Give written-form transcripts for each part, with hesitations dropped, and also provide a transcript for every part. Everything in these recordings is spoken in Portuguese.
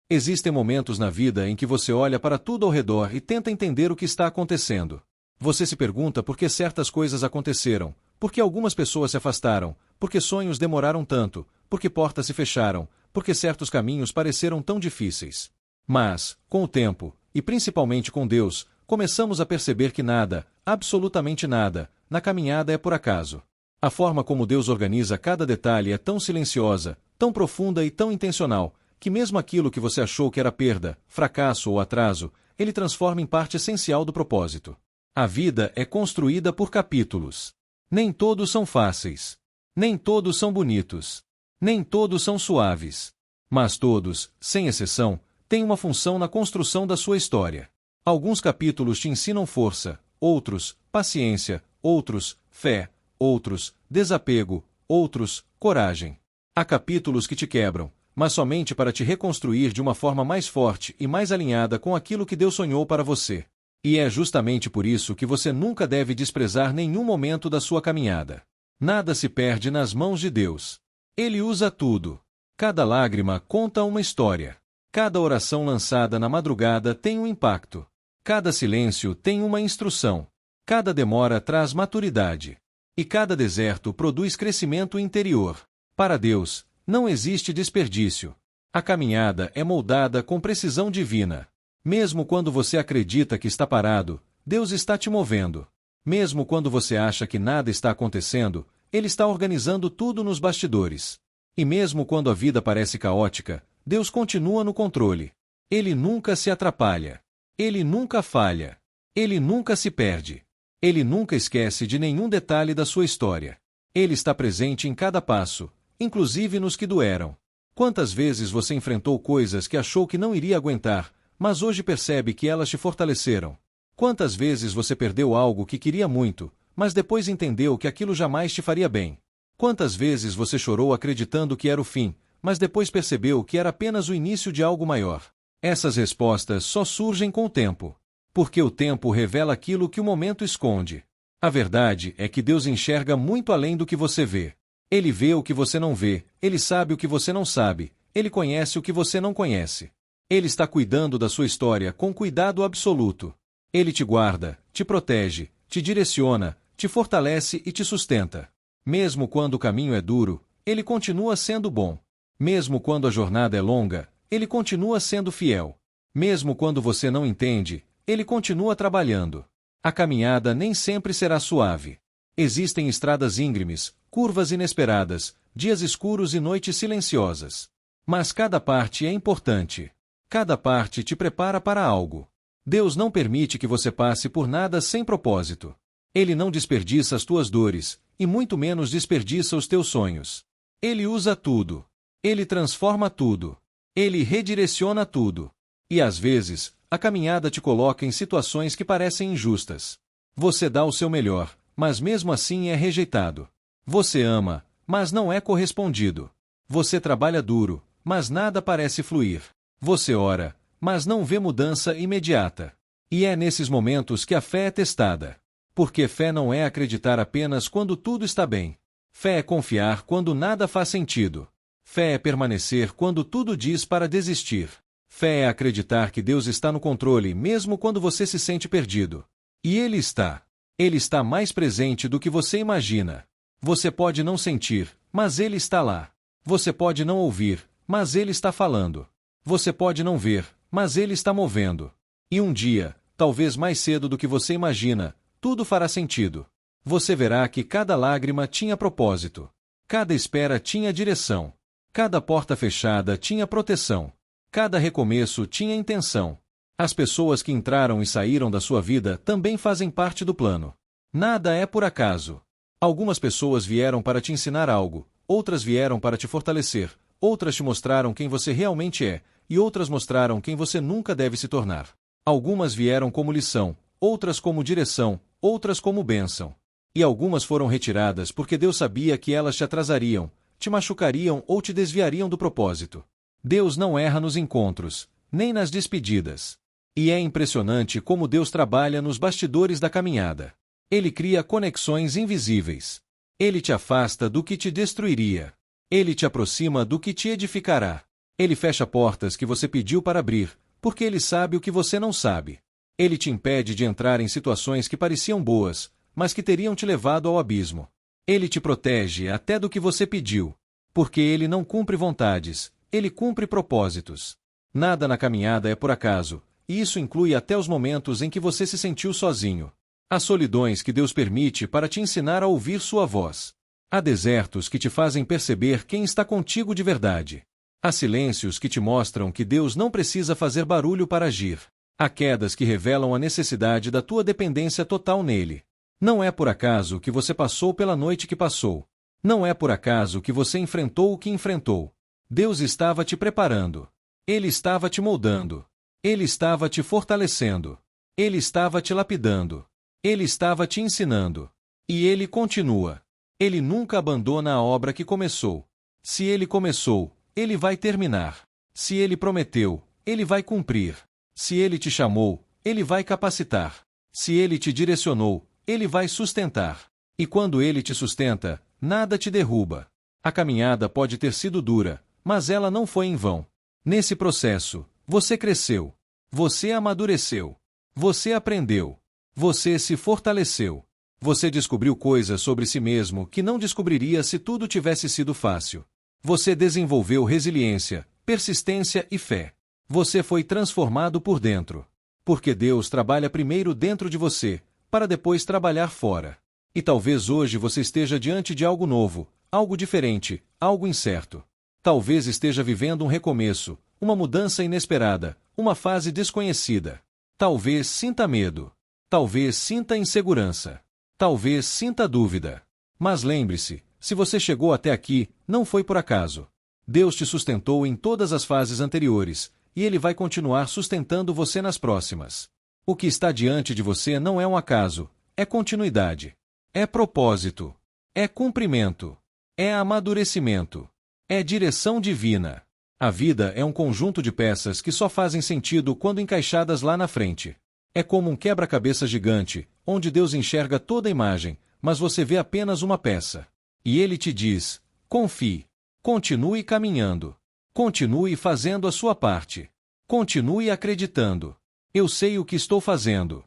Existem momentos na vida em que você olha para tudo ao redor e tenta entender o que está acontecendo. Você se pergunta por que certas coisas aconteceram, por que algumas pessoas se afastaram, por que sonhos demoraram tanto, por que portas se fecharam, por que certos caminhos pareceram tão difíceis. Mas, com o tempo, e principalmente com Deus, começamos a perceber que nada, absolutamente nada, na caminhada é por acaso. A forma como Deus organiza cada detalhe é tão silenciosa, tão profunda e tão intencional, que mesmo aquilo que você achou que era perda, fracasso ou atraso, Ele transforma em parte essencial do propósito. A vida é construída por capítulos. Nem todos são fáceis. Nem todos são bonitos. Nem todos são suaves. Mas todos, sem exceção, têm uma função na construção da sua história. Alguns capítulos te ensinam força, outros, paciência, outros, fé, outros, desapego, outros, coragem. Há capítulos que te quebram, mas somente para te reconstruir de uma forma mais forte e mais alinhada com aquilo que Deus sonhou para você. E é justamente por isso que você nunca deve desprezar nenhum momento da sua caminhada. Nada se perde nas mãos de Deus. Ele usa tudo. Cada lágrima conta uma história. Cada oração lançada na madrugada tem um impacto. Cada silêncio tem uma instrução. Cada demora traz maturidade. E cada deserto produz crescimento interior. Para Deus, não existe desperdício. A caminhada é moldada com precisão divina. Mesmo quando você acredita que está parado, Deus está te movendo. Mesmo quando você acha que nada está acontecendo, Ele está organizando tudo nos bastidores. E mesmo quando a vida parece caótica, Deus continua no controle. Ele nunca se atrapalha. Ele nunca falha. Ele nunca se perde. Ele nunca esquece de nenhum detalhe da sua história. Ele está presente em cada passo, inclusive nos que doeram. Quantas vezes você enfrentou coisas que achou que não iria aguentar, mas hoje percebe que elas te fortaleceram? Quantas vezes você perdeu algo que queria muito, mas depois entendeu que aquilo jamais te faria bem? Quantas vezes você chorou acreditando que era o fim, mas depois percebeu que era apenas o início de algo maior? Essas respostas só surgem com o tempo. Porque o tempo revela aquilo que o momento esconde. A verdade é que Deus enxerga muito além do que você vê. Ele vê o que você não vê, Ele sabe o que você não sabe, Ele conhece o que você não conhece. Ele está cuidando da sua história com cuidado absoluto. Ele te guarda, te protege, te direciona, te fortalece e te sustenta. Mesmo quando o caminho é duro, Ele continua sendo bom. Mesmo quando a jornada é longa, Ele continua sendo fiel. Mesmo quando você não entende, Ele continua trabalhando. A caminhada nem sempre será suave. Existem estradas íngremes, curvas inesperadas, dias escuros e noites silenciosas. Mas cada parte é importante. Cada parte te prepara para algo. Deus não permite que você passe por nada sem propósito. Ele não desperdiça as tuas dores, e muito menos desperdiça os teus sonhos. Ele usa tudo. Ele transforma tudo. Ele redireciona tudo. E às vezes, a caminhada te coloca em situações que parecem injustas. Você dá o seu melhor, mas mesmo assim é rejeitado. Você ama, mas não é correspondido. Você trabalha duro, mas nada parece fluir. Você ora, mas não vê mudança imediata. E é nesses momentos que a fé é testada. Porque fé não é acreditar apenas quando tudo está bem. Fé é confiar quando nada faz sentido. Fé é permanecer quando tudo diz para desistir. Fé é acreditar que Deus está no controle mesmo quando você se sente perdido. E Ele está. Ele está mais presente do que você imagina. Você pode não sentir, mas Ele está lá. Você pode não ouvir, mas Ele está falando. Você pode não ver, mas Ele está movendo. E um dia, talvez mais cedo do que você imagina, tudo fará sentido. Você verá que cada lágrima tinha propósito. Cada espera tinha direção. Cada porta fechada tinha proteção. Cada recomeço tinha intenção. As pessoas que entraram e saíram da sua vida também fazem parte do plano. Nada é por acaso. Algumas pessoas vieram para te ensinar algo, outras vieram para te fortalecer, outras te mostraram quem você realmente é, e outras mostraram quem você nunca deve se tornar. Algumas vieram como lição, outras como direção, outras como bênção. E algumas foram retiradas porque Deus sabia que elas te atrasariam, te machucariam ou te desviariam do propósito. Deus não erra nos encontros, nem nas despedidas. E é impressionante como Deus trabalha nos bastidores da caminhada. Ele cria conexões invisíveis. Ele te afasta do que te destruiria. Ele te aproxima do que te edificará. Ele fecha portas que você pediu para abrir, porque ele sabe o que você não sabe. Ele te impede de entrar em situações que pareciam boas, mas que teriam te levado ao abismo. Ele te protege até do que você pediu, porque ele não cumpre vontades, ele cumpre propósitos. Nada na caminhada é por acaso, e isso inclui até os momentos em que você se sentiu sozinho. Há solidões que Deus permite para te ensinar a ouvir sua voz. Há desertos que te fazem perceber quem está contigo de verdade. Há silêncios que te mostram que Deus não precisa fazer barulho para agir. Há quedas que revelam a necessidade da tua dependência total nele. Não é por acaso que você passou pela noite que passou. Não é por acaso que você enfrentou o que enfrentou. Deus estava te preparando. Ele estava te moldando. Ele estava te fortalecendo. Ele estava te lapidando. Ele estava te ensinando. E ele continua. Ele nunca abandona a obra que começou. Se ele começou, ele vai terminar. Se ele prometeu, ele vai cumprir. Se ele te chamou, ele vai capacitar. Se ele te direcionou, ele vai sustentar. E quando ele te sustenta, nada te derruba. A caminhada pode ter sido dura, mas ela não foi em vão. Nesse processo, você cresceu. Você amadureceu. Você aprendeu. Você se fortaleceu. Você descobriu coisas sobre si mesmo que não descobriria se tudo tivesse sido fácil. Você desenvolveu resiliência, persistência e fé. Você foi transformado por dentro. Porque Deus trabalha primeiro dentro de você, para depois trabalhar fora. E talvez hoje você esteja diante de algo novo, algo diferente, algo incerto. Talvez esteja vivendo um recomeço, uma mudança inesperada, uma fase desconhecida. Talvez sinta medo. Talvez sinta insegurança. Talvez sinta dúvida. Mas lembre-se, se você chegou até aqui, não foi por acaso. Deus te sustentou em todas as fases anteriores, e Ele vai continuar sustentando você nas próximas. O que está diante de você não é um acaso, é continuidade. É propósito. É cumprimento. É amadurecimento. É direção divina. A vida é um conjunto de peças que só fazem sentido quando encaixadas lá na frente. É como um quebra-cabeça gigante, onde Deus enxerga toda a imagem, mas você vê apenas uma peça. E Ele te diz: confie. Continue caminhando. Continue fazendo a sua parte. Continue acreditando. Eu sei o que estou fazendo.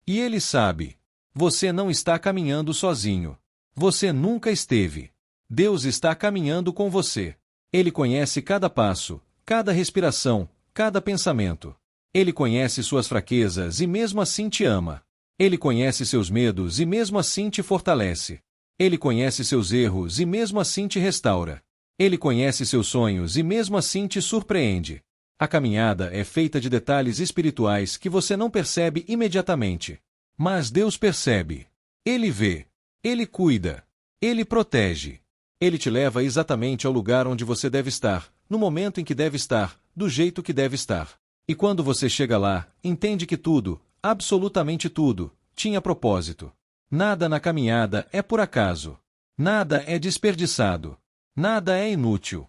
E Ele sabe. Você não está caminhando sozinho. Você nunca esteve. Deus está caminhando com você. Ele conhece cada passo, cada respiração, cada pensamento. Ele conhece suas fraquezas e mesmo assim te ama. Ele conhece seus medos e mesmo assim te fortalece. Ele conhece seus erros e mesmo assim te restaura. Ele conhece seus sonhos e mesmo assim te surpreende. A caminhada é feita de detalhes espirituais que você não percebe imediatamente. Mas Deus percebe. Ele vê. Ele cuida. Ele protege. Ele te leva exatamente ao lugar onde você deve estar, no momento em que deve estar, do jeito que deve estar. E quando você chega lá, entende que tudo, absolutamente tudo, tinha propósito. Nada na caminhada é por acaso. Nada é desperdiçado. Nada é inútil.